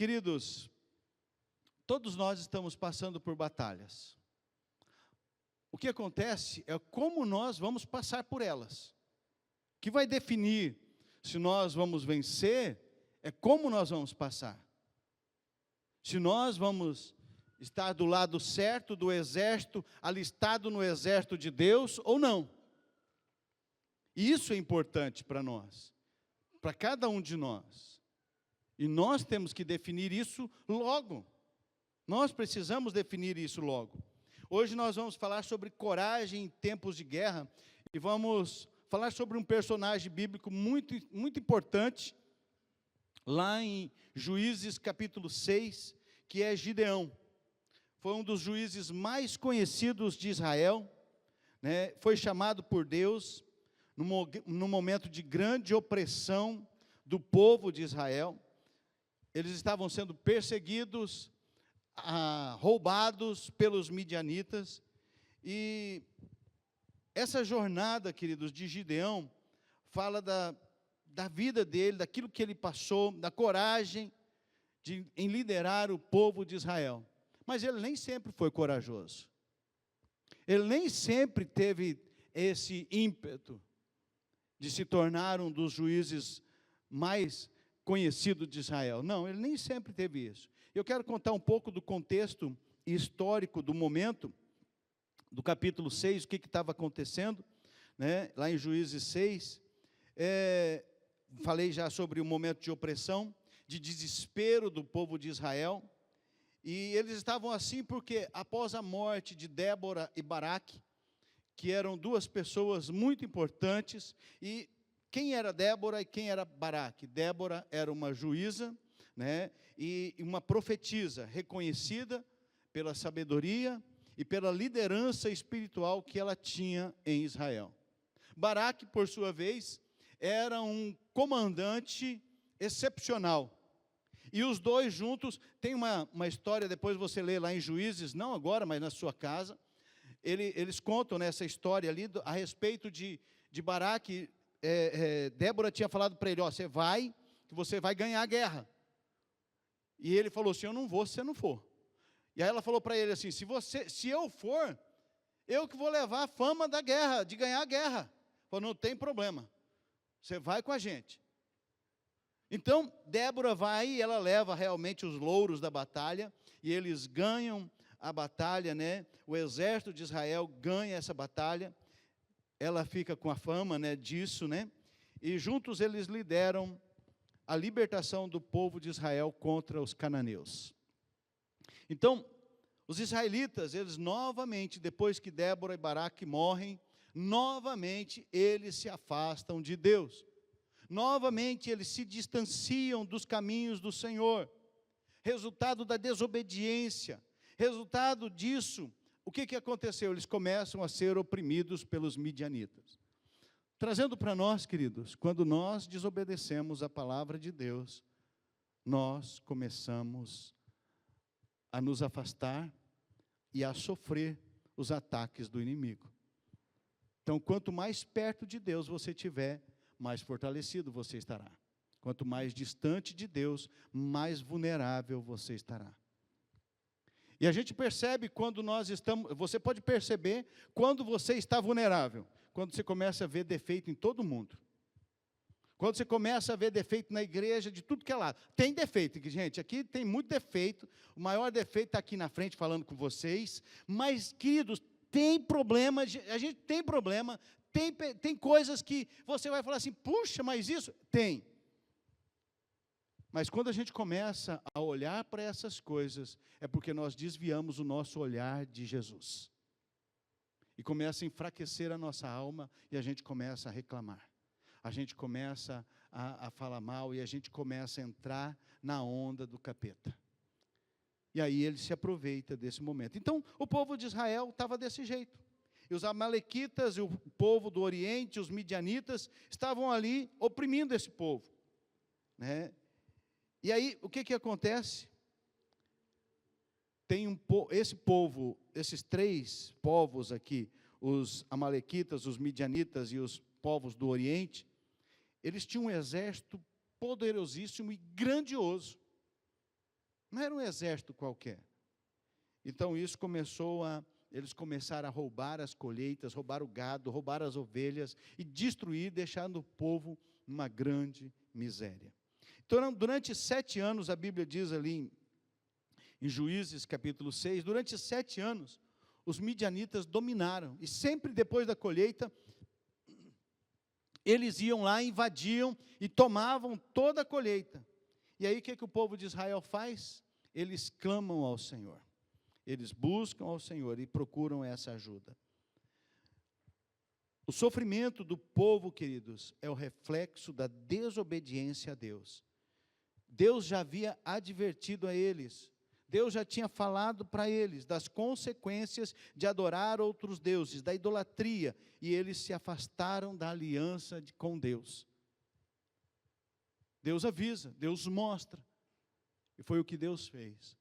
Queridos, todos nós estamos passando por batalhas. O que acontece é como nós vamos passar por elas. O que vai definir se nós vamos vencer é como nós vamos passar. Se nós vamos estar do lado certo do exército, alistado no exército de Deus ou não. E isso é importante para nós, para cada um de nós. E nós temos que definir isso logo. Nós precisamos definir isso logo. Hoje nós vamos falar sobre coragem em tempos de guerra e vamos falar sobre um personagem bíblico muito importante, lá em Juízes capítulo 6, que é Gideão. Foi um dos juízes mais conhecidos de Israel, né? Foi chamado por Deus no momento de grande opressão do povo de Israel. Eles estavam sendo perseguidos, roubados pelos midianitas, e essa jornada, queridos, de Gideão, fala da vida dele, daquilo que ele passou, da coragem em liderar o povo de Israel. Mas ele nem sempre foi corajoso, ele nem sempre teve esse ímpeto de se tornar um dos juízes mais conhecidos de Israel. Não, ele nem sempre teve isso. Eu quero contar um pouco do contexto histórico do momento, do capítulo 6, o que estava acontecendo, né? Lá em Juízes 6, falei já sobre o momento de opressão, de desespero do povo de Israel, e eles estavam assim porque após a morte de Débora e Baraque, que eram duas pessoas muito importantes, e quem era Débora e quem era Baraque? Débora era uma juíza, né, e uma profetisa reconhecida pela sabedoria e pela liderança espiritual que ela tinha em Israel. Baraque, por sua vez, era um comandante excepcional. E os dois juntos, tem uma história, depois você lê lá em Juízes, não agora, mas na sua casa, eles contam nessa história ali a respeito de Baraque. Débora tinha falado para ele, você vai ganhar a guerra. E ele falou assim, eu não vou se você não for. E aí ela falou para ele assim, se eu for, eu que vou levar a fama da guerra, de ganhar a guerra. Falou, não tem problema, você vai com a gente. Então, Débora vai e ela leva realmente os louros da batalha, e eles ganham a batalha, né? O exército de Israel ganha essa batalha, ela fica com a fama, né, disso, né? E juntos eles lideram a libertação do povo de Israel contra os cananeus. Então, os israelitas, eles novamente, depois que Débora e Baraque morrem, novamente eles se afastam de Deus. Novamente eles se distanciam dos caminhos do Senhor. Resultado da desobediência. Resultado disso, o que aconteceu? Eles começam a ser oprimidos pelos midianitas. Trazendo para nós, queridos, quando nós desobedecemos a palavra de Deus, nós começamos a nos afastar e a sofrer os ataques do inimigo. Então, quanto mais perto de Deus você estiver, mais fortalecido você estará. Quanto mais distante de Deus, mais vulnerável você estará. E a gente percebe quando nós estamos, você pode perceber quando você está vulnerável, quando você começa a ver defeito em todo mundo. Quando você começa a ver defeito na igreja, de tudo que é lado. Tem defeito, gente, aqui tem muito defeito, o maior defeito está aqui na frente falando com vocês, mas, queridos, tem problema, a gente tem problema, tem coisas que você vai falar assim, puxa, mas isso? Tem. Mas quando a gente começa a olhar para essas coisas, é porque nós desviamos o nosso olhar de Jesus. E começa a enfraquecer a nossa alma, e a gente começa a reclamar. A gente começa a falar mal, e a gente começa a entrar na onda do capeta. E aí ele se aproveita desse momento. Então, o povo de Israel estava desse jeito. E os amalequitas, e o povo do Oriente, os midianitas, estavam ali oprimindo esse povo, né? E aí, o que acontece? Tem esse povo, esses três povos aqui, os amalequitas, os midianitas e os povos do Oriente, eles tinham um exército poderosíssimo e grandioso. não era um exército qualquer. Então isso eles começaram a roubar as colheitas, roubar o gado, roubar as ovelhas e destruir, deixando o povo numa grande miséria. Então, durante 7 anos, a Bíblia diz ali em Juízes capítulo 6, durante 7 anos, os midianitas dominaram, e sempre depois da colheita, eles iam lá, invadiam e tomavam toda a colheita. E aí o que o povo de Israel faz? Eles clamam ao Senhor, eles buscam ao Senhor e procuram essa ajuda. O sofrimento do povo, queridos, é o reflexo da desobediência a Deus. Deus já havia advertido a eles, Deus já tinha falado para eles das consequências de adorar outros deuses, da idolatria, e eles se afastaram da aliança com Deus. Deus avisa, Deus mostra, e foi o que Deus fez.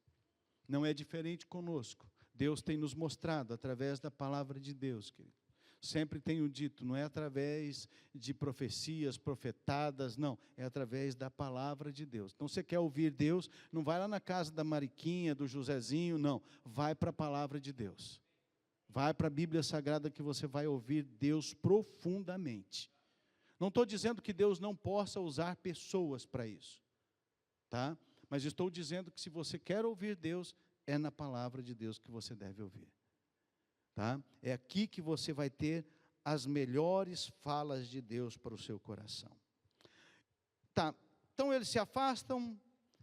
Não é diferente conosco. Deus tem nos mostrado através da palavra de Deus, querido. Sempre tenho dito, não é através de profecias profetadas, não, é através da palavra de Deus. Então, você quer ouvir Deus, não vai lá na casa da Mariquinha, do Josézinho, não, vai para a palavra de Deus. Vai para a Bíblia Sagrada que você vai ouvir Deus profundamente. Não estou dizendo que Deus não possa usar pessoas para isso, tá? Mas estou dizendo que se você quer ouvir Deus, é na palavra de Deus que você deve ouvir. Tá? É aqui que você vai ter as melhores falas de Deus para o seu coração. Tá, então eles se afastam,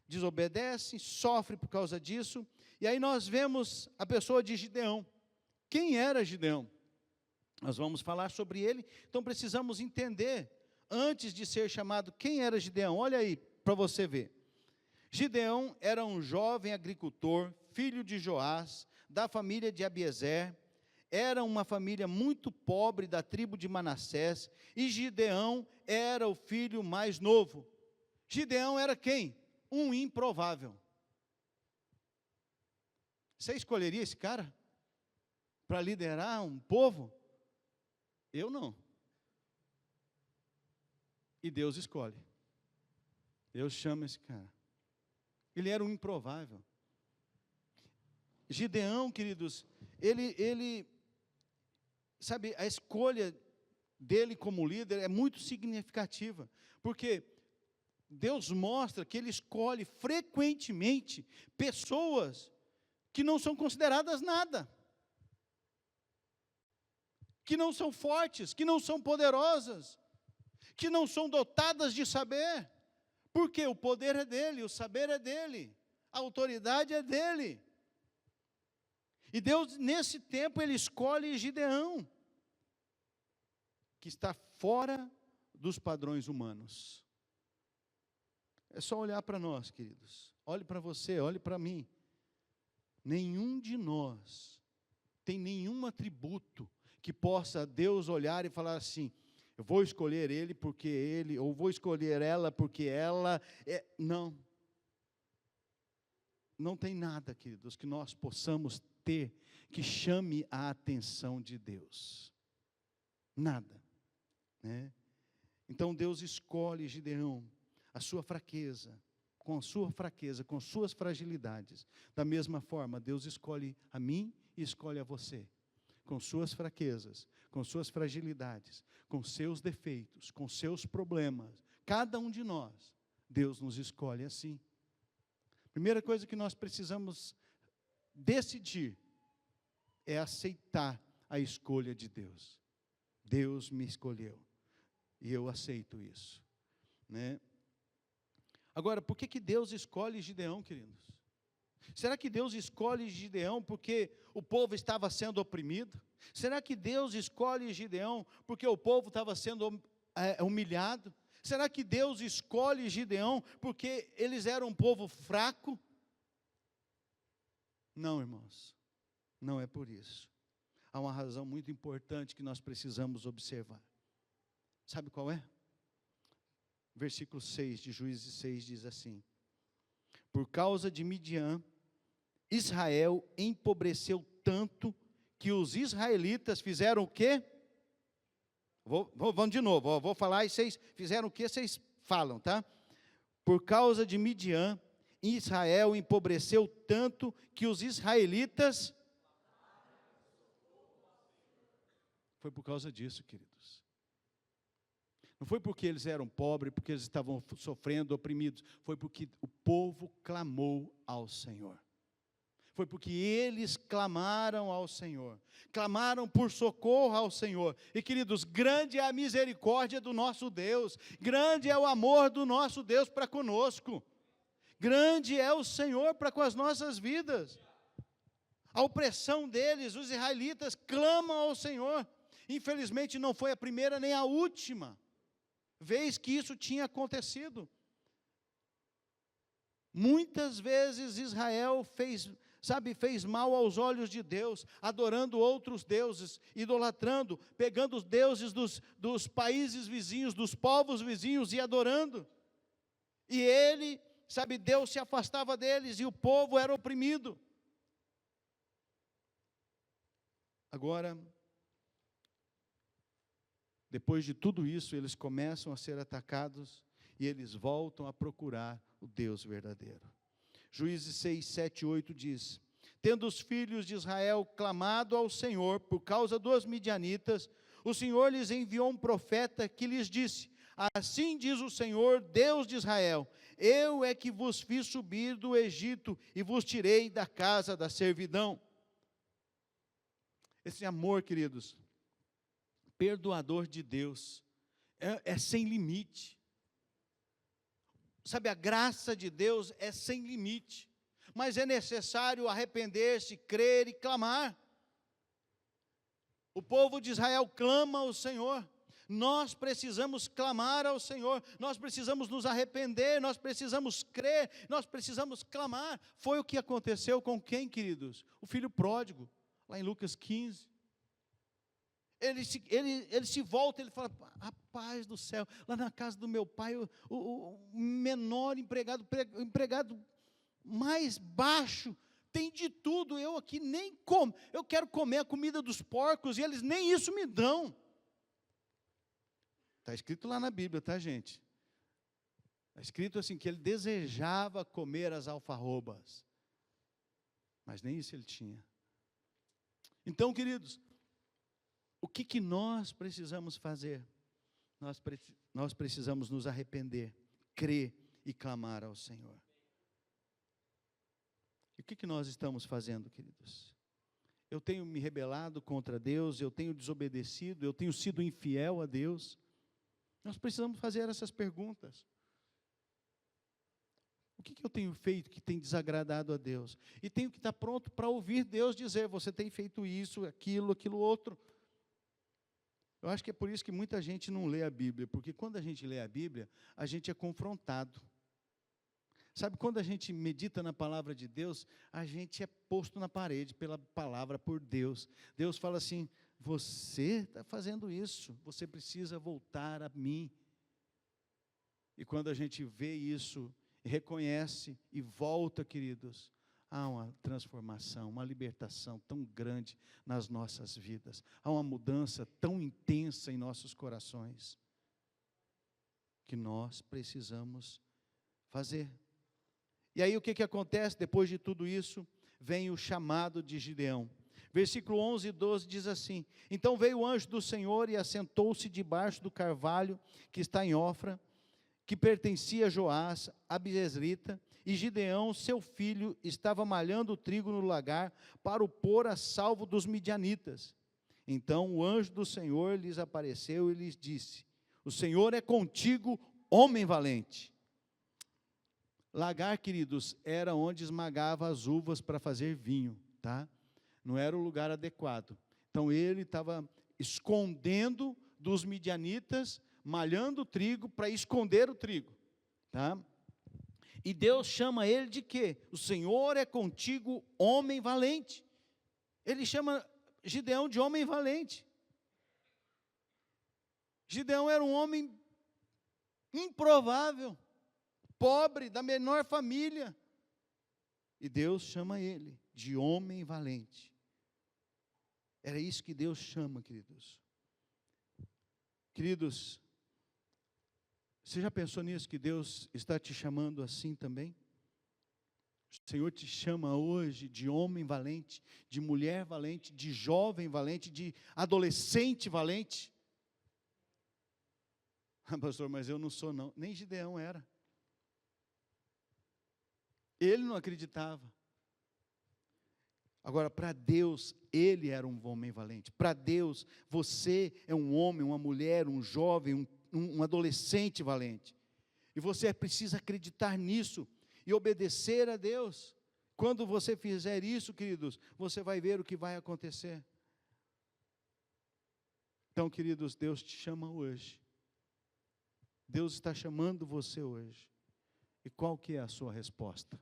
desobedecem, sofrem por causa disso, e aí nós vemos a pessoa de Gideão. Quem era Gideão? Nós vamos falar sobre ele, então precisamos entender, antes de ser chamado, quem era Gideão. Olha aí, para você ver. Gideão era um jovem agricultor, filho de Joás, da família de Abiezer. Era uma família muito pobre da tribo de Manassés, e Gideão era o filho mais novo. Gideão era quem? Um improvável. Você escolheria esse cara para liderar um povo? Eu não. E Deus escolhe. Deus chama esse cara. Ele era um improvável. Gideão, queridos, ele sabe, a escolha dele como líder é muito significativa, porque Deus mostra que Ele escolhe frequentemente pessoas que não são consideradas nada, que não são fortes, que não são poderosas, que não são dotadas de saber, porque o poder é dele, o saber é dele, a autoridade é dele. E Deus, nesse tempo, Ele escolhe Gideão, que está fora dos padrões humanos. É só olhar para nós, queridos. Olhe para você, olhe para mim. Nenhum de nós tem nenhum atributo que possa Deus olhar e falar assim, eu vou escolher ele porque ele, ou vou escolher ela porque ela é. Não. Não tem nada, queridos, que nós possamos ter que chame a atenção de Deus. Nada. Né? Então Deus escolhe Gideão, a sua fraqueza, com suas fragilidades. Da mesma forma, Deus escolhe a mim e escolhe a você, com suas fraquezas, com suas fragilidades, com seus defeitos, com seus problemas. Cada um de nós, Deus nos escolhe assim. Primeira coisa que nós precisamos decidir é aceitar a escolha de Deus. Deus me escolheu e eu aceito isso, né? Agora, por que Deus escolhe Gideão, queridos? Será que Deus escolhe Gideão porque o povo estava sendo oprimido? Será que Deus escolhe Gideão porque o povo estava sendo humilhado? Será que Deus escolhe Gideão porque eles eram um povo fraco? Não, irmãos, não é por isso. Há uma razão muito importante que nós precisamos observar. Sabe qual é? Versículo 6 de Juízes 6 diz assim: por causa de Midian, Israel empobreceu tanto que os israelitas fizeram o quê? Vamos de novo, vou falar e vocês fizeram o que vocês falam, tá? Por causa de Midian, Israel empobreceu tanto que os israelitas... Foi por causa disso, queridos. Não foi porque eles eram pobres, porque eles estavam sofrendo, oprimidos. Foi porque o povo clamou ao Senhor. Foi porque eles clamaram ao Senhor. Clamaram por socorro ao Senhor. E, queridos, grande é a misericórdia do nosso Deus. Grande é o amor do nosso Deus para conosco. Grande é o Senhor para com as nossas vidas. A opressão deles, os israelitas, clamam ao Senhor. Infelizmente não foi a primeira nem a última vez que isso tinha acontecido. Muitas vezes Israel fez mal aos olhos de Deus, adorando outros deuses, idolatrando, pegando os deuses dos países vizinhos, dos povos vizinhos e adorando. E Deus se afastava deles e o povo era oprimido. Agora, depois de tudo isso, eles começam a ser atacados e eles voltam a procurar o Deus verdadeiro. Juízes 6, 7, 8 diz: tendo os filhos de Israel clamado ao Senhor por causa dos midianitas, o Senhor lhes enviou um profeta que lhes disse: assim diz o Senhor, Deus de Israel, eu é que vos fiz subir do Egito e vos tirei da casa da servidão. Esse amor, queridos, perdoador de Deus, é sem limite. Sabe, a graça de Deus é sem limite, mas é necessário arrepender-se, crer e clamar. O povo de Israel clama ao Senhor, nós precisamos clamar ao Senhor, nós precisamos nos arrepender, nós precisamos crer, nós precisamos clamar. Foi o que aconteceu com quem, queridos? O filho pródigo, lá em Lucas 15. Ele se volta, ele fala: rapaz do céu, lá na casa do meu pai, o menor empregado, o empregado mais baixo, tem de tudo, eu aqui nem como, eu quero comer a comida dos porcos, e eles nem isso me dão. Está escrito lá na Bíblia, tá, gente? Está escrito assim, que ele desejava comer as alfarrobas, mas nem isso ele tinha. Então, queridos, o que nós precisamos fazer? Nós precisamos nos arrepender, crer e clamar ao Senhor. E o que nós estamos fazendo, queridos? Eu tenho me rebelado contra Deus, eu tenho desobedecido, eu tenho sido infiel a Deus. Nós precisamos fazer essas perguntas. O que eu tenho feito que tem desagradado a Deus? E tenho que estar pronto para ouvir Deus dizer: você tem feito isso, aquilo outro. Eu acho que é por isso que muita gente não lê a Bíblia, porque quando a gente lê a Bíblia, a gente é confrontado. Sabe, quando a gente medita na palavra de Deus, a gente é posto na parede pela palavra, por Deus. Deus fala assim: você está fazendo isso, você precisa voltar a mim. E quando a gente vê isso, reconhece e volta, queridos, há uma transformação, uma libertação tão grande nas nossas vidas. Há uma mudança tão intensa em nossos corações, que nós precisamos fazer. E aí o que acontece? Depois de tudo isso, vem o chamado de Gideão. Versículo 11 e 12 diz assim: então veio o anjo do Senhor e assentou-se debaixo do carvalho que está em Ofra, que pertencia a Joás, abiezrita, e Gideão, seu filho, estava malhando o trigo no lagar para o pôr a salvo dos midianitas. Então o anjo do Senhor lhes apareceu e lhes disse: o Senhor é contigo, homem valente. Lagar, queridos, era onde esmagava as uvas para fazer vinho, tá? Não era o lugar adequado. Então ele estava escondendo dos midianitas, malhando o trigo para esconder o trigo, tá? E Deus chama ele de quê? O Senhor é contigo, homem valente. Ele chama Gideão de homem valente. Gideão era um homem improvável, pobre, da menor família. E Deus chama ele de homem valente. Era isso que Deus chama, queridos. Queridos, você já pensou nisso, que Deus está te chamando assim também? O Senhor te chama hoje de homem valente, de mulher valente, de jovem valente, de adolescente valente. Ah, pastor, mas eu não sou não. Nem Gideão era. Ele não acreditava. Agora, para Deus, ele era um homem valente. Para Deus, você é um homem, uma mulher, um jovem, um adolescente valente. E você precisa acreditar nisso e obedecer a Deus. Quando você fizer isso, queridos, você vai ver o que vai acontecer. Então, queridos, Deus te chama hoje. Deus está chamando você hoje. E qual que é a sua resposta?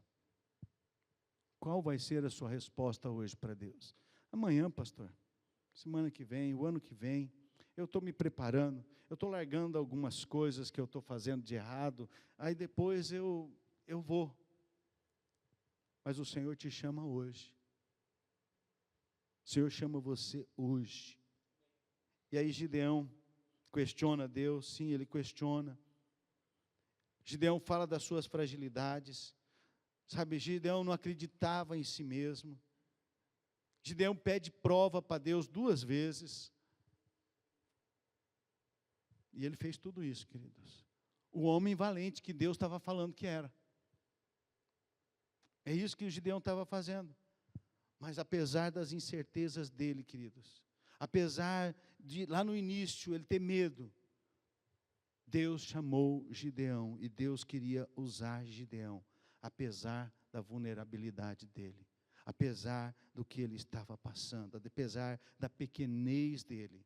Qual vai ser a sua resposta hoje para Deus? Amanhã, pastor, semana que vem, o ano que vem, eu estou me preparando, eu estou largando algumas coisas que eu estou fazendo de errado, aí depois eu vou. Mas o Senhor te chama hoje. O Senhor chama você hoje. E aí Gideão questiona Deus, sim, ele questiona. Gideão fala das suas fragilidades. Sabe, Gideão não acreditava em si mesmo. Gideão pede prova para Deus 2 vezes. E ele fez tudo isso, queridos. O homem valente que Deus estava falando que era. É isso que o Gideão estava fazendo. Mas apesar das incertezas dele, queridos, apesar de lá no início ele ter medo, Deus chamou Gideão e Deus queria usar Gideão, apesar da vulnerabilidade dele, apesar do que ele estava passando, apesar da pequenez dele.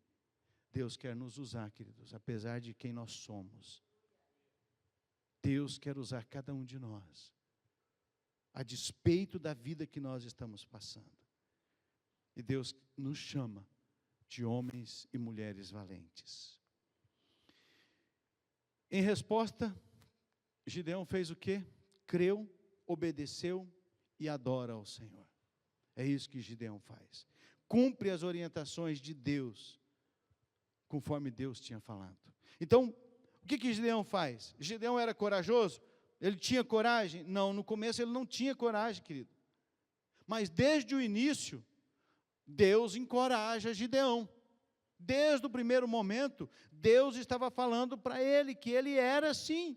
Deus quer nos usar, queridos, apesar de quem nós somos. Deus quer usar cada um de nós, a despeito da vida que nós estamos passando. E Deus nos chama de homens e mulheres valentes. Em resposta, Gideão fez o quê? Creu, obedeceu e adora ao Senhor. É isso que Gideão faz. Cumpre as orientações de Deus, conforme Deus tinha falado. Então, o que Gideão faz? Gideão era corajoso? Ele tinha coragem? Não, no começo ele não tinha coragem, querido. Mas desde o início, Deus encoraja Gideão. Desde o primeiro momento, Deus estava falando para ele que ele era assim.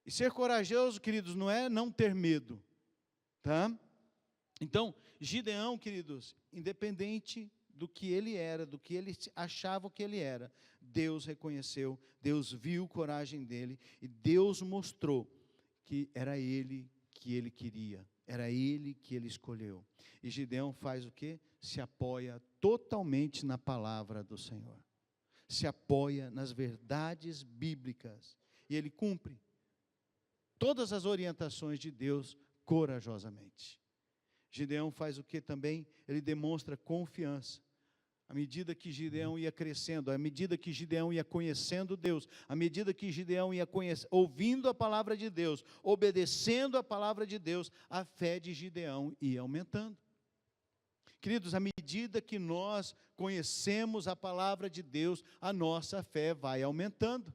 E ser corajoso, queridos, não é não ter medo, tá? Então, Gideão, queridos, independente do que ele era, do que ele achava que ele era, Deus reconheceu, Deus viu a coragem dele, e Deus mostrou que era ele que ele queria, era ele que ele escolheu. E Gideão faz o quê? Se apoia totalmente na palavra do Senhor, se apoia nas verdades bíblicas, e ele cumpre todas as orientações de Deus corajosamente. Gideão faz o que também? Ele demonstra confiança. À medida que Gideão ia crescendo, à medida que Gideão ia conhecendo Deus, à medida que Gideão ia ouvindo a palavra de Deus, obedecendo a palavra de Deus, a fé de Gideão ia aumentando. Queridos, à medida que nós conhecemos a palavra de Deus, a nossa fé vai aumentando.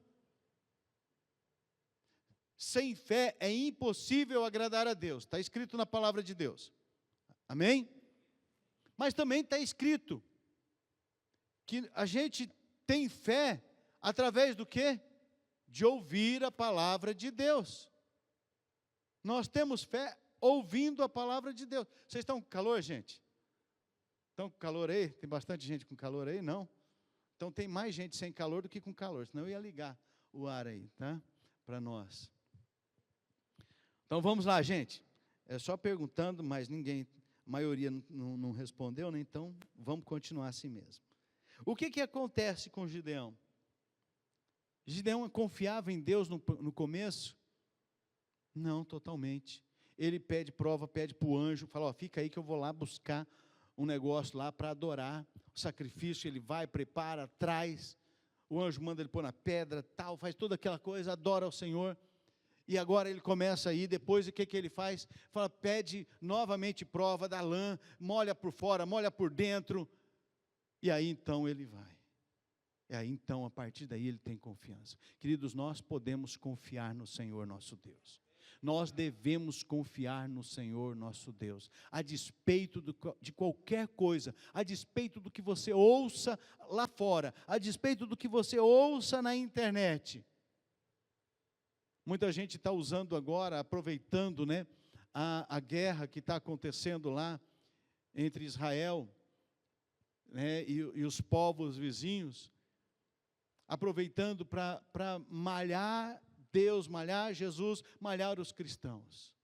Sem fé é impossível agradar a Deus, está escrito na palavra de Deus. Amém? Mas também está escrito que a gente tem fé através do quê? De ouvir a palavra de Deus. Nós temos fé ouvindo a palavra de Deus. Vocês estão com calor, gente? Estão com calor aí? Tem bastante gente com calor aí? Não? Então tem mais gente sem calor do que com calor, senão eu ia ligar o ar aí, tá? Para nós. Então vamos lá, gente. É só perguntando, mas ninguém, a maioria não respondeu, né? Então vamos continuar assim mesmo. O que acontece com Gideão? Gideão confiava em Deus no começo? Não, totalmente. Ele pede prova, pede para o anjo, fala, ó, fica aí que eu vou lá buscar um negócio lá para adorar, o sacrifício, ele vai, prepara, traz, o anjo manda ele pôr na pedra, tal, faz toda aquela coisa, adora ao Senhor, e agora ele começa a ir, depois o que ele faz? Fala, pede novamente prova da lã, molha por fora, molha por dentro, e aí então ele vai. E aí então, a partir daí ele tem confiança. Queridos, nós podemos confiar no Senhor nosso Deus. Nós devemos confiar no Senhor nosso Deus, a despeito de qualquer coisa, a despeito do que você ouça lá fora, a despeito do que você ouça na internet. Muita gente está usando agora, aproveitando, né, a guerra que está acontecendo lá entre Israel, né, e os povos vizinhos, aproveitando para malhar Deus, malhar Jesus, malhar os cristãos.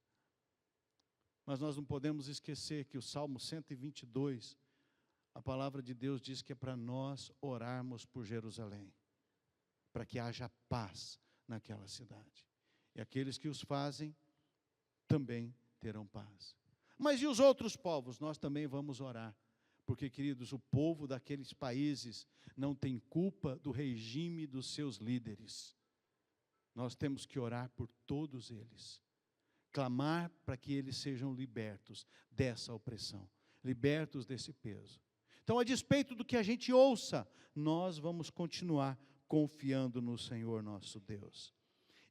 Mas nós não podemos esquecer que o Salmo 122, a palavra de Deus diz que é para nós orarmos por Jerusalém, para que haja paz naquela cidade. E aqueles que os fazem também terão paz. Mas e os outros povos? Nós também vamos orar. Porque, queridos, o povo daqueles países não tem culpa do regime dos seus líderes. Nós temos que orar por todos eles. Clamar para que eles sejam libertos dessa opressão, libertos desse peso. Então, a despeito do que a gente ouça, nós vamos continuar confiando no Senhor nosso Deus.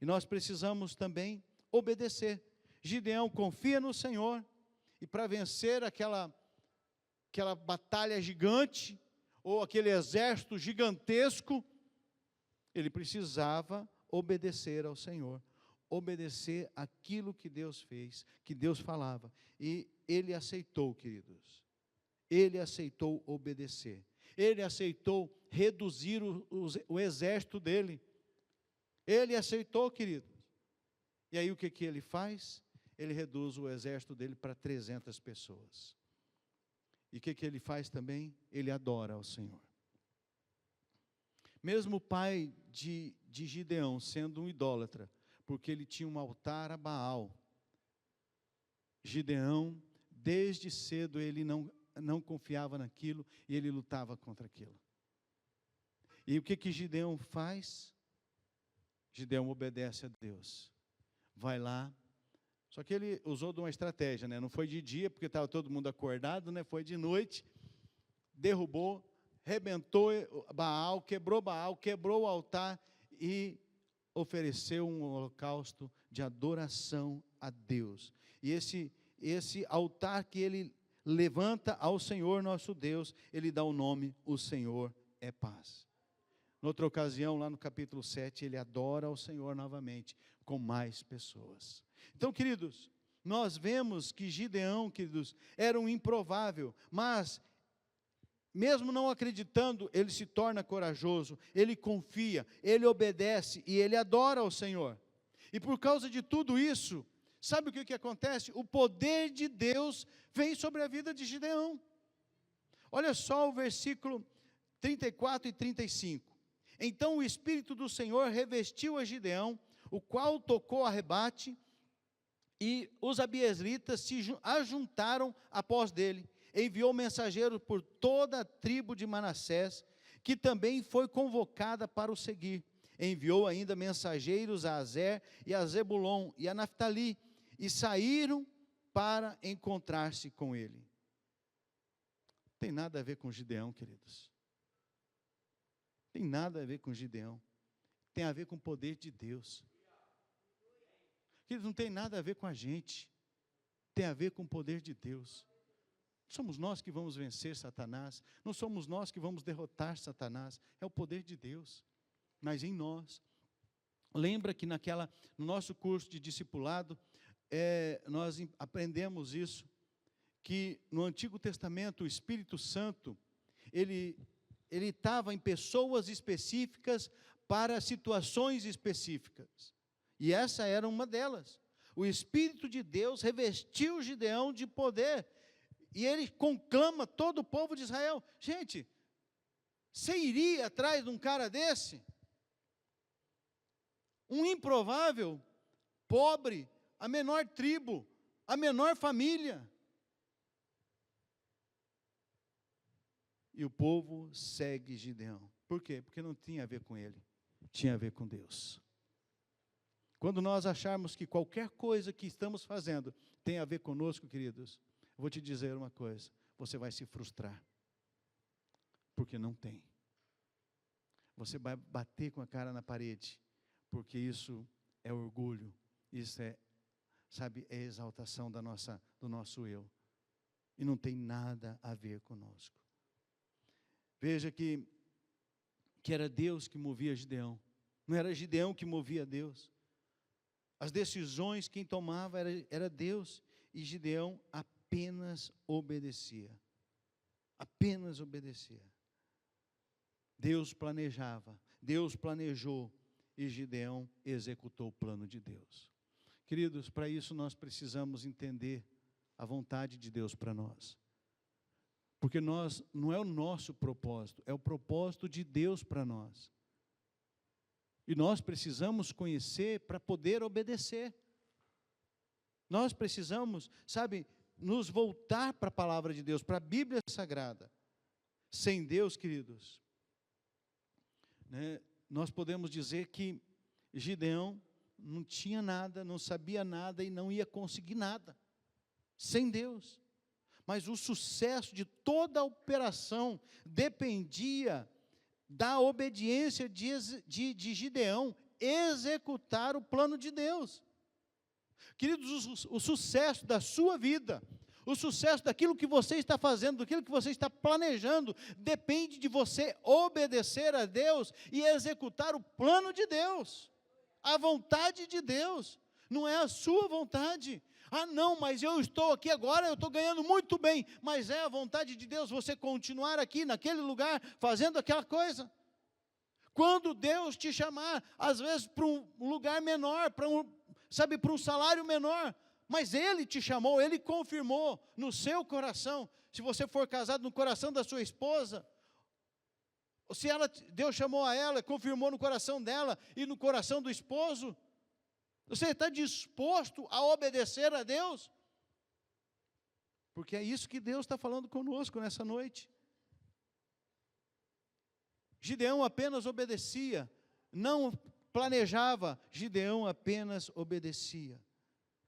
E nós precisamos também obedecer. Gideão confia no Senhor, e para vencer aquela batalha gigante, ou aquele exército gigantesco, ele precisava obedecer ao Senhor, obedecer aquilo que Deus fez, que Deus falava, e ele aceitou, queridos, ele aceitou obedecer, ele aceitou reduzir o exército dele, ele aceitou, queridos, e aí o que ele faz? Ele reduz o exército dele para 300 pessoas, e o que ele faz também? Ele adora ao Senhor. Mesmo o pai de Gideão sendo um idólatra, porque ele tinha um altar a Baal, Gideão, desde cedo, ele não confiava naquilo, e ele lutava contra aquilo. E o que Gideão faz? Gideão obedece a Deus, vai lá, só que ele usou de uma estratégia, né? Não foi de dia, porque estava todo mundo acordado, né? Foi de noite, derrubou, rebentou Baal, quebrou o altar e ofereceu um holocausto de adoração a Deus. E esse altar que ele levanta ao Senhor nosso Deus, ele dá o nome, o Senhor é paz. Noutra ocasião, lá no capítulo 7, ele adora ao Senhor novamente, com mais pessoas. Então, queridos, nós vemos que Gideão, queridos, era um improvável, mas mesmo não acreditando, ele se torna corajoso, ele confia, ele obedece e ele adora ao Senhor. E por causa de tudo isso, sabe o que acontece? O poder de Deus vem sobre a vida de Gideão. Olha só o versículo 34 e 35. Então o Espírito do Senhor revestiu a Gideão, o qual tocou a rebate, e os abiezritas se ajuntaram após dele. Enviou mensageiros por toda a tribo de Manassés, que também foi convocada para o seguir. Enviou ainda mensageiros a Azer e a Zebulon e a Naftali, e saíram para encontrar-se com ele. Não tem nada a ver com Gideão, queridos. Tem nada a ver com Gideão. Tem a ver com o poder de Deus. Queridos, não tem nada a ver com a gente. Tem a ver com o poder de Deus. Não somos nós que vamos vencer Satanás, não somos nós que vamos derrotar Satanás, é o poder de Deus, mas em nós. Lembra que no nosso curso de discipulado, nós aprendemos isso, que no Antigo Testamento o Espírito Santo, ele estava em pessoas específicas para situações específicas, e essa era uma delas. O Espírito de Deus revestiu Gideão de poder, e ele conclama todo o povo de Israel. Gente, você iria atrás de um cara desse? Um improvável, pobre, a menor tribo, a menor família. E o povo segue Gideão. Por quê? Porque não tinha a ver com ele, tinha a ver com Deus. Quando nós acharmos que qualquer coisa que estamos fazendo tem a ver conosco, queridos, vou te dizer uma coisa, você vai se frustrar, porque não tem. Você vai bater com a cara na parede, porque isso é orgulho, isso é sabe, é exaltação do nosso eu. E não tem nada a ver conosco. Veja que era Deus que movia Gideão. Não era Gideão que movia Deus. As decisões quem tomava era Deus. E Gideão apenas obedecia. Apenas obedecia. Deus planejava, Deus planejou e Gideão executou o plano de Deus. Queridos, para isso nós precisamos entender a vontade de Deus para nós. Porque não é o nosso propósito, é o propósito de Deus para nós. E nós precisamos conhecer para poder obedecer. Nós precisamos, sabe, nos voltar para a palavra de Deus, para a Bíblia Sagrada. Sem Deus, queridos, nós podemos dizer que Gideão não tinha nada, não sabia nada e não ia conseguir nada. Sem Deus. Mas o sucesso de toda a operação dependia da obediência de Gideão executar o plano de Deus. Queridos, o sucesso da sua vida, o sucesso daquilo que você está fazendo, daquilo que você está planejando, depende de você obedecer a Deus e executar o plano de Deus, a vontade de Deus, não é a sua vontade. Ah, não, mas eu estou aqui agora, eu estou ganhando muito bem, mas é a vontade de Deus você continuar aqui, naquele lugar, fazendo aquela coisa. Quando Deus te chamar, às vezes para um lugar menor, para um salário menor, mas Ele te chamou, Ele confirmou no seu coração. Se você for casado, no coração da sua esposa, se Deus chamou a ela, confirmou no coração dela e no coração do esposo, você está disposto a obedecer a Deus? Porque é isso que Deus está falando conosco nessa noite. Gideão apenas obedecia, não planejava, Gideão apenas obedecia.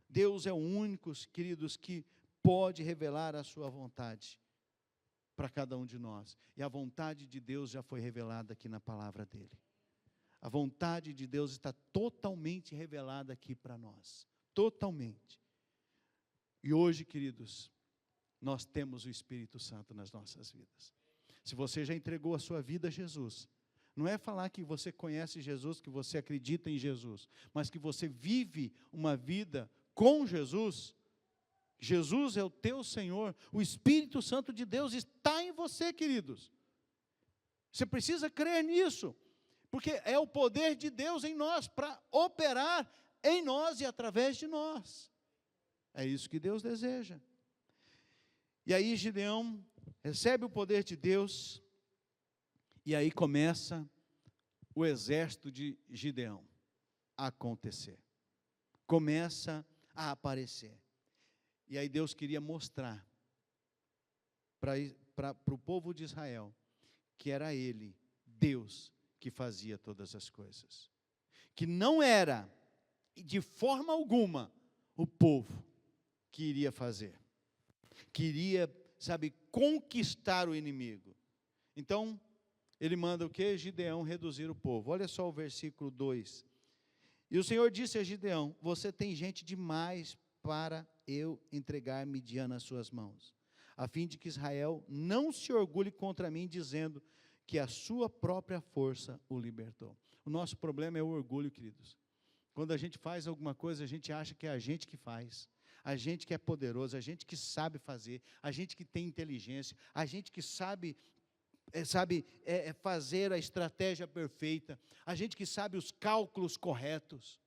Deus é o único, queridos, que pode revelar a sua vontade para cada um de nós. E a vontade de Deus já foi revelada aqui na palavra dele. A vontade de Deus está totalmente revelada aqui para nós. Totalmente. E hoje, queridos, nós temos o Espírito Santo nas nossas vidas. Se você já entregou a sua vida a Jesus, não é falar que você conhece Jesus, que você acredita em Jesus, mas que você vive uma vida com Jesus. Jesus é o teu Senhor, o Espírito Santo de Deus está em você, queridos. Você precisa crer nisso, porque é o poder de Deus em nós, para operar em nós e através de nós. É isso que Deus deseja. E aí Gideão recebe o poder de Deus, e aí começa o exército de Gideão a acontecer. Começa a aparecer. E aí Deus queria mostrar para o povo de Israel que era Ele, Deus, que fazia todas as coisas. Que não era, de forma alguma, o povo que iria fazer. Queria, sabe, conquistar o inimigo. Então, ele manda o quê? Gideão reduzir o povo. Olha só o versículo 2. E o Senhor disse a Gideão: você tem gente demais para eu entregar Midian nas suas mãos, a fim de que Israel não se orgulhe contra mim, dizendo que a sua própria força o libertou. O nosso problema é o orgulho, queridos. Quando a gente faz alguma coisa, a gente acha que é a gente que faz, a gente que é poderoso, a gente que sabe fazer, a gente que tem inteligência, a gente que sabe fazer a estratégia perfeita, a gente que sabe os cálculos corretos.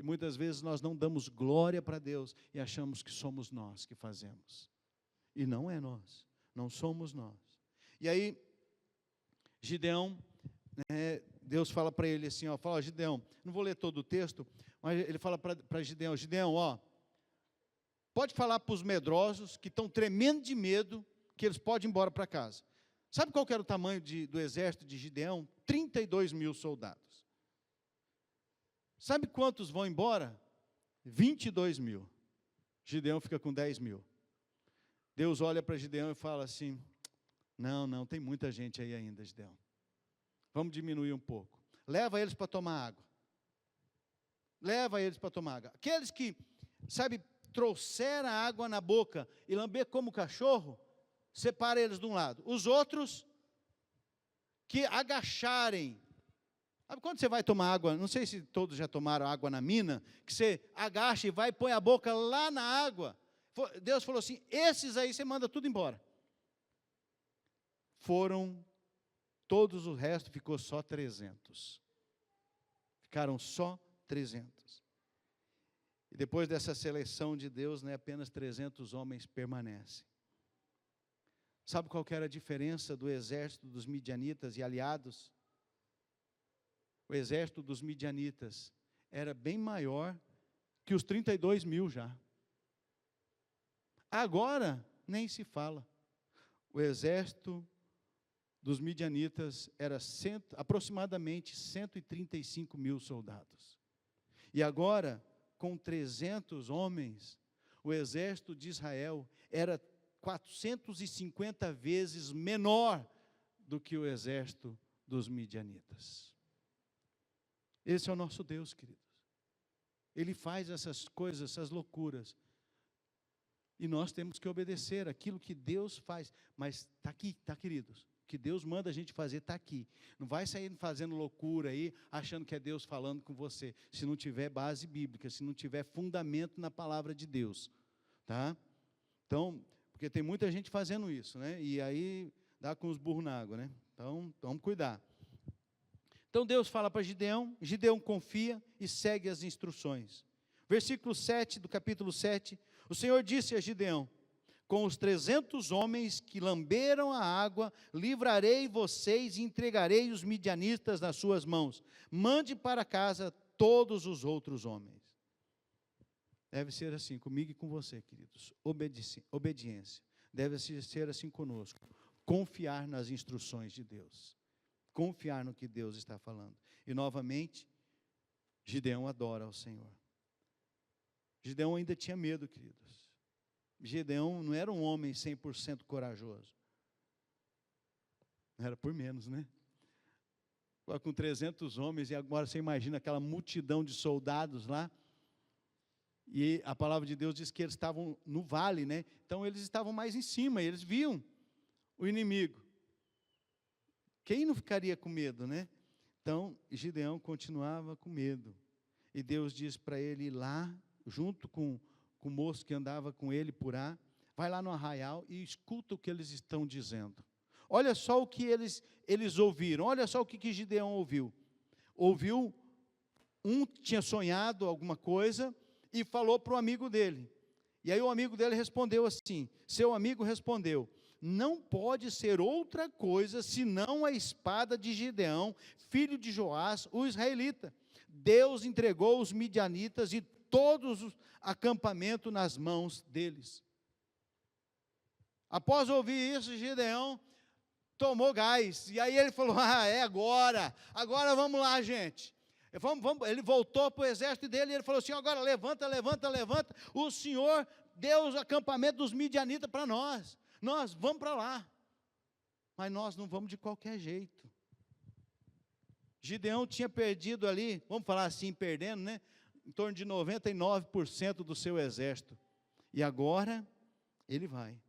E muitas vezes nós não damos glória para Deus e achamos que somos nós que fazemos. E não é nós, não somos nós. E aí, Gideão, Deus fala para ele assim, fala, Gideão, não vou ler todo o texto, mas ele fala para Gideão, Gideão, pode falar para os medrosos que estão tremendo de medo, que eles podem ir embora para casa. Sabe qual que era o tamanho do exército de Gideão? 32 mil soldados. Sabe quantos vão embora? 22 mil. Gideão fica com 10 mil. Deus olha para Gideão e fala assim, não, tem muita gente aí ainda, Gideão. Vamos diminuir um pouco. Leva eles para tomar água. Leva eles para tomar água. Aqueles que sabe, trouxer a água na boca e lamber como cachorro, separa eles de um lado. Os outros que agacharem. Sabe quando você vai tomar água, não sei se todos já tomaram água na mina, que você agacha e vai e põe a boca lá na água. Deus falou assim, esses aí você manda tudo embora. Foram, todos o resto ficou só 300. Ficaram só 300. E depois dessa seleção de Deus, né, apenas 300 homens permanecem. Sabe qual que era a diferença do exército dos midianitas e aliados? O exército dos midianitas era bem maior que os 32 mil já. Agora, nem se fala. O exército dos midianitas era aproximadamente 135 mil soldados. E agora, com 300 homens, o exército de Israel era 450 vezes menor do que o exército dos midianitas. Esse é o nosso Deus, queridos. Ele faz essas coisas, essas loucuras. E nós temos que obedecer aquilo que Deus faz. Mas está aqui, tá, queridos? O que Deus manda a gente fazer está aqui. Não vai sair fazendo loucura aí, achando que é Deus falando com você, se não tiver base bíblica, se não tiver fundamento na palavra de Deus. Tá? Então, porque tem muita gente fazendo isso, né? E aí dá com os burros na água, né? Então, vamos cuidar. Então Deus fala para Gideão, Gideão confia e segue as instruções. Versículo 7 do capítulo 7, o Senhor disse a Gideão, com os 300 homens que lamberam a água, livrarei vocês e entregarei os midianitas nas suas mãos. Mande para casa todos os outros homens. Deve ser assim comigo e com você, queridos. Obediência. Deve ser assim conosco. Confiar nas instruções de Deus. Confiar no que Deus está falando. E novamente, Gideão adora ao Senhor. Gideão ainda tinha medo, queridos. Gideão não era um homem 100% corajoso. Não era por menos, né? Agora, com 300 homens, e agora você imagina aquela multidão de soldados lá. E a palavra de Deus diz que eles estavam no vale, né? Então eles estavam mais em cima, eles viam o inimigo. Quem não ficaria com medo, né? Então, Gideão continuava com medo. E Deus diz para ele ir lá, junto com o moço que andava com ele por lá, vai lá no arraial e escuta o que eles estão dizendo. Olha só o que eles ouviram, olha só o que Gideão ouviu. Ouviu, um tinha sonhado alguma coisa e falou para o amigo dele. E aí o amigo dele respondeu assim, seu amigo respondeu, não pode ser outra coisa senão a espada de Gideão, filho de Joás, o israelita. Deus entregou os midianitas e todos os acampamentos nas mãos deles. Após ouvir isso, Gideão tomou gás, e aí ele falou, é agora vamos lá, gente. Ele voltou para o exército dele, e ele falou assim, agora levanta, o Senhor deu os acampamentos dos midianitas para nós vamos para lá, mas nós não vamos de qualquer jeito. Gideão tinha perdido ali, vamos falar assim, perdendo, né? Em torno de 99% do seu exército, e agora ele vai.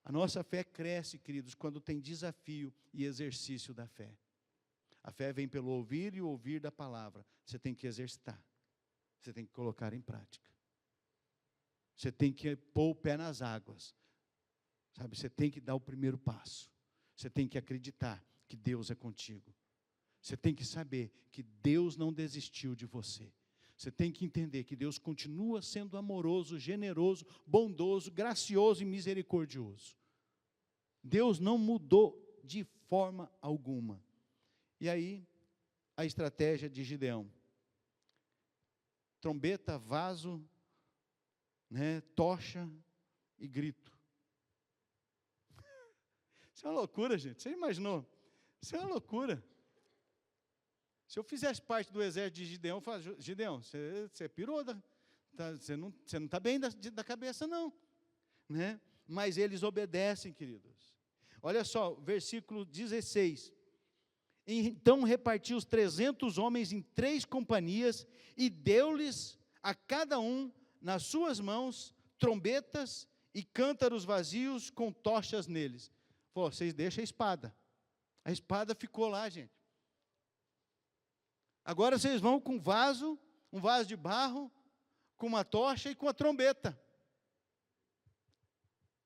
A nossa fé cresce, queridos, quando tem desafio e exercício da fé. A fé vem pelo ouvir e o ouvir da palavra. Você tem que exercitar, você tem que colocar em prática, você tem que pôr o pé nas águas, sabe? Você tem que dar o primeiro passo, você tem que acreditar que Deus é contigo, você tem que saber que Deus não desistiu de você. Você tem que entender que Deus continua sendo amoroso, generoso, bondoso, gracioso e misericordioso. Deus não mudou de forma alguma. E aí, a estratégia de Gideão. Trombeta, vaso, né, tocha e grito. Isso é uma loucura, gente. Você imaginou? Isso é uma loucura. Se eu fizesse parte do exército de Gideão, eu falaria, Gideão, você pirou, você não está bem da cabeça, não. Né? Mas eles obedecem, queridos. Olha só, versículo 16. Então repartiu os 300 homens em 3 companhias e deu-lhes a cada um nas suas mãos trombetas e cântaros vazios com tochas neles. Falou, vocês deixam a espada. A espada ficou lá, gente. Agora vocês vão com um vaso de barro, com uma tocha e com a trombeta.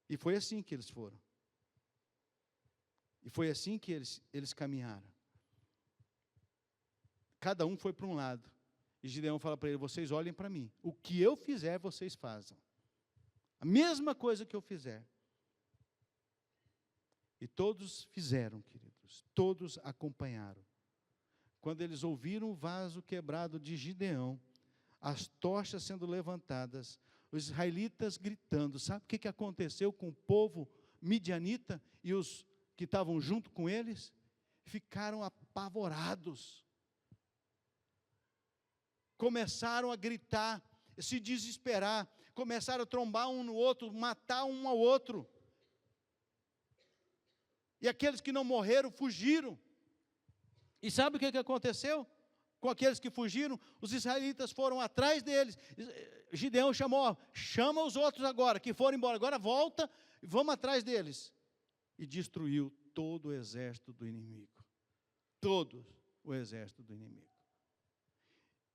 E foi assim que eles foram. E foi assim que eles caminharam. Cada um foi para um lado. E Gideão fala para ele, vocês olhem para mim. O que eu fizer, vocês façam. A mesma coisa que eu fizer. E todos fizeram, queridos. Todos acompanharam. Quando eles ouviram o vaso quebrado de Gideão, as tochas sendo levantadas, os israelitas gritando. Sabe o que aconteceu com o povo midianita e os que estavam junto com eles? Ficaram apavorados. Começaram a gritar, se desesperar, começaram a trombar um no outro, matar um ao outro. E aqueles que não morreram, fugiram. E sabe o que aconteceu com aqueles que fugiram? Os israelitas foram atrás deles. Gideão chamou, chama os outros agora, que foram embora, agora volta, vamos atrás deles. E destruiu todo o exército do inimigo. Todo o exército do inimigo.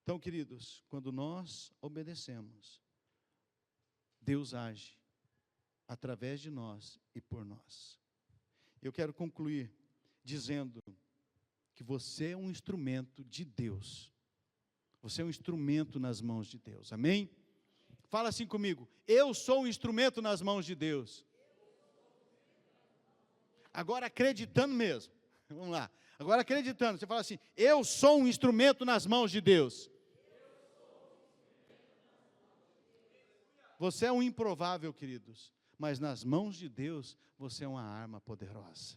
Então, queridos, quando nós obedecemos, Deus age através de nós e por nós. Eu quero concluir dizendo que você é um instrumento de Deus. Você é um instrumento nas mãos de Deus. Amém? Fala assim comigo. Eu sou um instrumento nas mãos de Deus. Agora acreditando mesmo. Vamos lá. Agora acreditando. Você fala assim. Eu sou um instrumento nas mãos de Deus. Você é um improvável, queridos. Mas nas mãos de Deus, você é uma arma poderosa.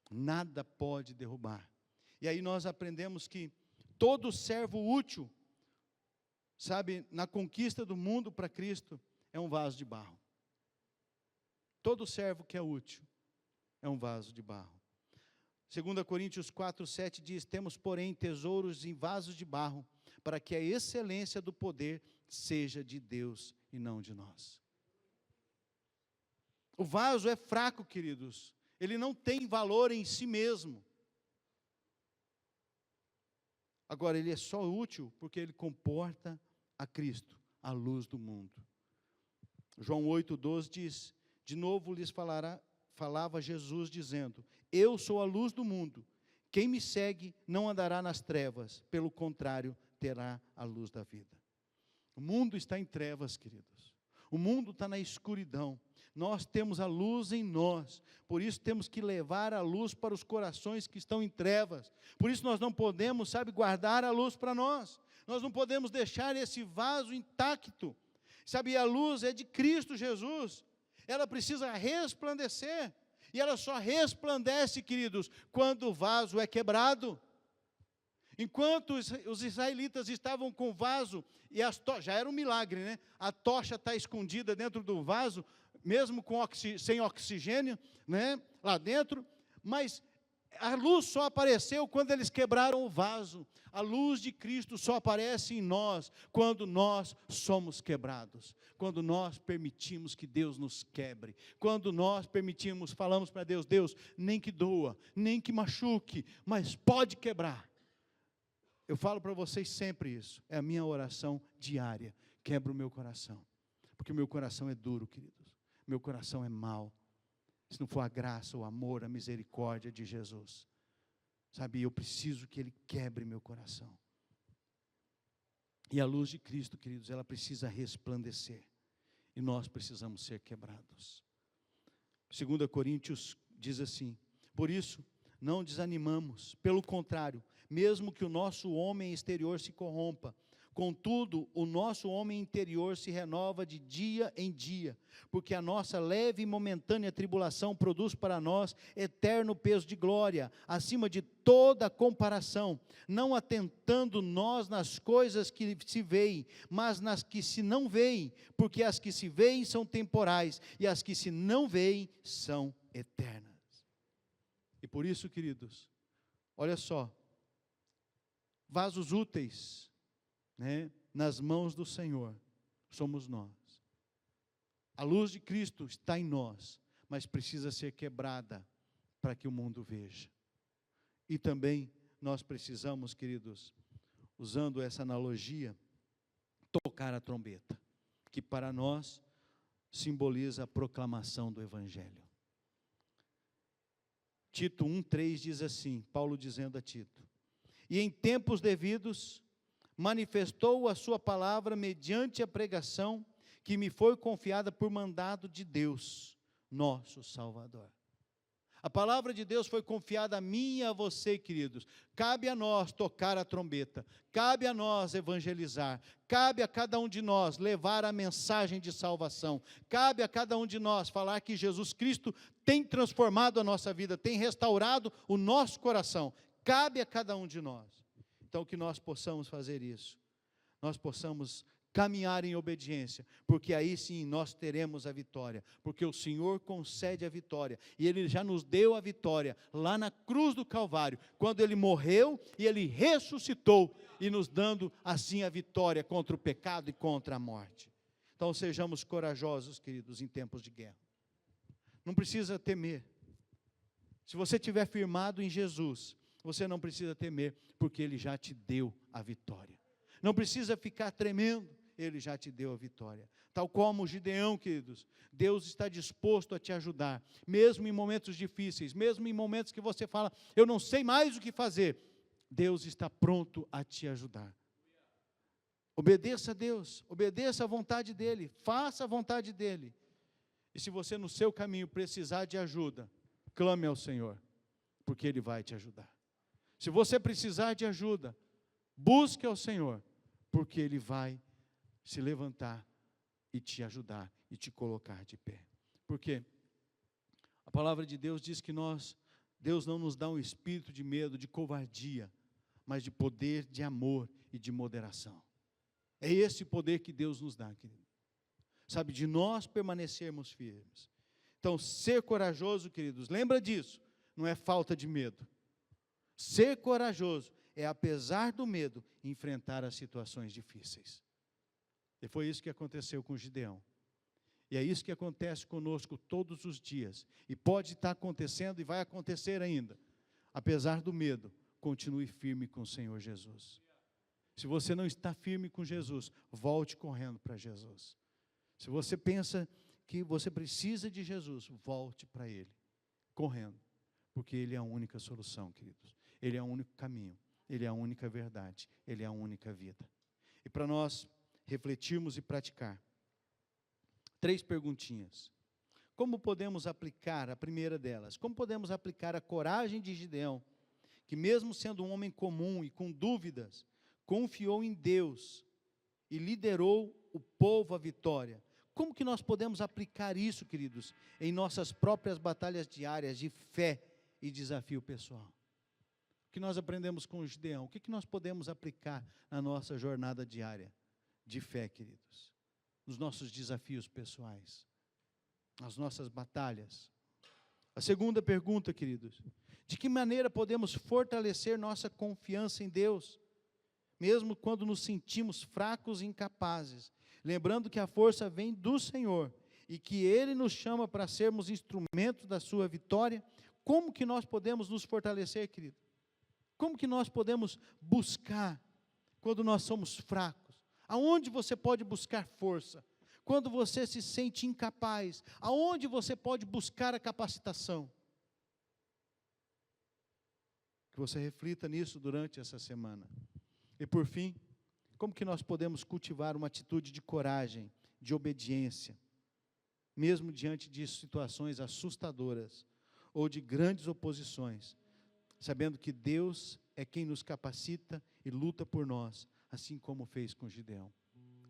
Nada pode derrubar. E aí nós aprendemos que todo servo útil, sabe, na conquista do mundo para Cristo, é um vaso de barro. Todo servo que é útil é um vaso de barro. 2 Coríntios 4:7 diz, temos, porém, tesouros em vasos de barro, para que a excelência do poder seja de Deus e não de nós. O vaso é fraco, queridos. Ele não tem valor em si mesmo. Agora, ele é só útil porque ele comporta a Cristo, a luz do mundo. João 8:12 diz, de novo lhes falava Jesus dizendo, eu sou a luz do mundo, quem me segue não andará nas trevas, pelo contrário, terá a luz da vida. O mundo está em trevas, queridos. O mundo está na escuridão. Nós temos a luz em nós, por isso temos que levar a luz para os corações que estão em trevas. Por isso nós não podemos, guardar a luz para nós. Nós não podemos deixar esse vaso intacto. A luz é de Cristo Jesus. Ela precisa resplandecer. E ela só resplandece, queridos, quando o vaso é quebrado. Enquanto os israelitas estavam com o vaso, e já era um milagre, né? A tocha está escondida dentro do vaso, mesmo sem oxigênio, né? Lá dentro, mas a luz só apareceu quando eles quebraram o vaso. A luz de Cristo só aparece em nós quando nós somos quebrados, quando nós permitimos que Deus nos quebre, quando nós falamos para Deus, Deus, nem que doa, nem que machuque, mas pode quebrar. Eu falo para vocês sempre isso, é a minha oração diária, quebra o meu coração, porque o meu coração é duro, queridos, meu coração é mau, se não for a graça, o amor, a misericórdia de Jesus, eu preciso que Ele quebre meu coração, e a luz de Cristo, queridos, ela precisa resplandecer, e nós precisamos ser quebrados. 2 Coríntios diz assim, por isso, não desanimamos, pelo contrário, mesmo que o nosso homem exterior se corrompa, contudo, o nosso homem interior se renova de dia em dia, porque a nossa leve e momentânea tribulação produz para nós eterno peso de glória, acima de toda comparação, não atentando nós nas coisas que se veem, mas nas que se não veem, porque as que se veem são temporais, e as que se não veem são eternas. E por isso, queridos, olha só, vasos úteis, né, nas mãos do Senhor, somos nós. A luz de Cristo está em nós, mas precisa ser quebrada para que o mundo veja. E também nós precisamos, queridos, usando essa analogia, tocar a trombeta, que para nós simboliza a proclamação do Evangelho. Tito 1,3 diz assim, Paulo dizendo a Tito: e em tempos devidos manifestou a sua palavra mediante a pregação que me foi confiada por mandado de Deus, nosso Salvador. A palavra de Deus foi confiada a mim e a você, queridos. Cabe a nós tocar a trombeta, cabe a nós evangelizar, cabe a cada um de nós levar a mensagem de salvação, cabe a cada um de nós falar que Jesus Cristo tem transformado a nossa vida, tem restaurado o nosso coração. Cabe a cada um de nós. Então, que nós possamos fazer isso, nós possamos caminhar em obediência, porque aí sim nós teremos a vitória, porque o Senhor concede a vitória, e Ele já nos deu a vitória, lá na cruz do Calvário, quando Ele morreu e Ele ressuscitou, e nos dando assim a vitória contra o pecado e contra a morte. Então sejamos corajosos, queridos, em tempos de guerra. Não precisa temer. Se você estiver firmado em Jesus, você não precisa temer, porque Ele já te deu a vitória. Não precisa ficar tremendo, Ele já te deu a vitória. Tal como Gideão, queridos, Deus está disposto a te ajudar, mesmo em momentos difíceis, mesmo em momentos que você fala, eu não sei mais o que fazer, Deus está pronto a te ajudar. Obedeça a Deus, obedeça à vontade dEle, faça a vontade dEle. E se você no seu caminho precisar de ajuda, clame ao Senhor, porque Ele vai te ajudar. Se você precisar de ajuda, busque ao Senhor, porque Ele vai se levantar e te ajudar e te colocar de pé. Porque a palavra de Deus diz que Deus não nos dá um espírito de medo, de covardia, mas de poder, de amor e de moderação. É esse poder que Deus nos dá, querido. Sabe, de nós permanecermos firmes. Então, ser corajoso, queridos, lembra disso, não é falta de medo. Ser corajoso é, apesar do medo, enfrentar as situações difíceis. E foi isso que aconteceu com Gideão. E é isso que acontece conosco todos os dias. E pode estar acontecendo e vai acontecer ainda. Apesar do medo, continue firme com o Senhor Jesus. Se você não está firme com Jesus, volte correndo para Jesus. Se você pensa que você precisa de Jesus, volte para Ele, correndo. Porque Ele é a única solução, queridos. Ele é o único caminho. Ele é a única verdade. Ele é a única vida. E para nós refletirmos e praticar, 3 perguntinhas. Como podemos aplicar, a primeira delas, como podemos aplicar a coragem de Gideão, que mesmo sendo um homem comum e com dúvidas, confiou em Deus e liderou o povo à vitória? Como que nós podemos aplicar isso, queridos, em nossas próprias batalhas diárias de fé e desafio pessoal? O que nós aprendemos com o Gideão? O que nós podemos aplicar na nossa jornada diária de fé, queridos? Nos nossos desafios pessoais, nas nossas batalhas. A segunda pergunta, queridos: de que maneira podemos fortalecer nossa confiança em Deus, mesmo quando nos sentimos fracos e incapazes, lembrando que a força vem do Senhor e que Ele nos chama para sermos instrumentos da sua vitória? Como que nós podemos nos fortalecer, querido? Como que nós podemos buscar quando nós somos fracos? Aonde você pode buscar força? Quando você se sente incapaz, aonde você pode buscar a capacitação? Que você reflita nisso durante essa semana. E por fim, como que nós podemos cultivar uma atitude de coragem, de obediência, mesmo diante de situações assustadoras ou de grandes oposições, sabendo que Deus é quem nos capacita e luta por nós, assim como fez com Gideão?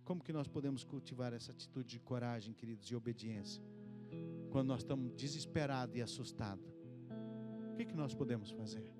Como que nós podemos cultivar essa atitude de coragem, queridos, e obediência, quando nós estamos desesperados e assustados? O que nós podemos fazer?